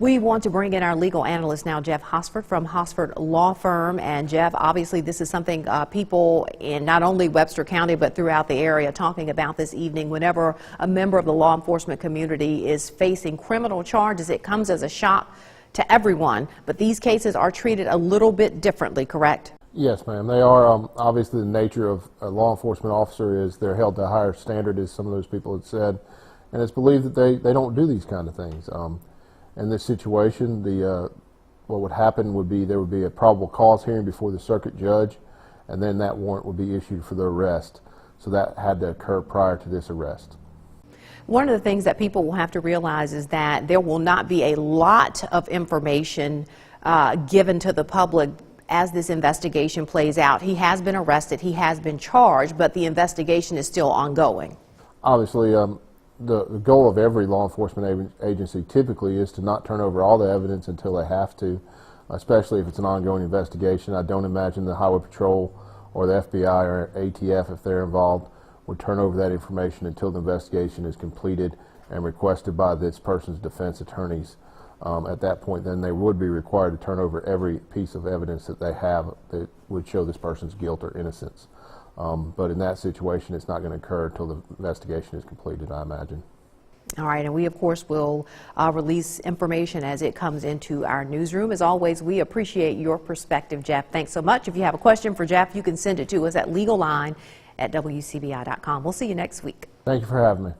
We want to bring in our legal analyst now, Jeff Hosford from Hosford Law Firm. And Jeff, obviously this is something people in not only Webster County but throughout the area talking about this evening. Whenever a member of the law enforcement community is facing criminal charges, it comes as a shock to everyone. But these cases are treated a little bit differently, correct? Yes, ma'am. They are. Obviously, the nature of a law enforcement officer is they're held to a higher standard, as some of those people had said. And it's believed that they don't do these kind of things. In this situation, what would happen would be there would be a probable cause hearing before the circuit judge, and then that warrant would be issued for the arrest. So that had to occur prior to this arrest. One of the things that people will have to realize is that there will not be a lot of information given to the public as this investigation plays out. He has been arrested, he has been charged, but the investigation is still ongoing. Obviously, the goal of every law enforcement agency typically is to not turn over all the evidence until they have to, especially if it's an ongoing investigation. I don't imagine the Highway Patrol or the FBI or ATF, if they're involved, would turn over that information until the investigation is completed and requested by this person's defense attorneys. At that point, then they would be required to turn over every piece of evidence that they have that would show this person's guilt or innocence. But in that situation, it's not going to occur until the investigation is completed, I imagine. All right, and we, of course, will release information as it comes into our newsroom. As always, we appreciate your perspective, Jeff. Thanks so much. If you have a question for Jeff, you can send it to us at legalline@wcbi.com. We'll see you next week. Thank you for having me.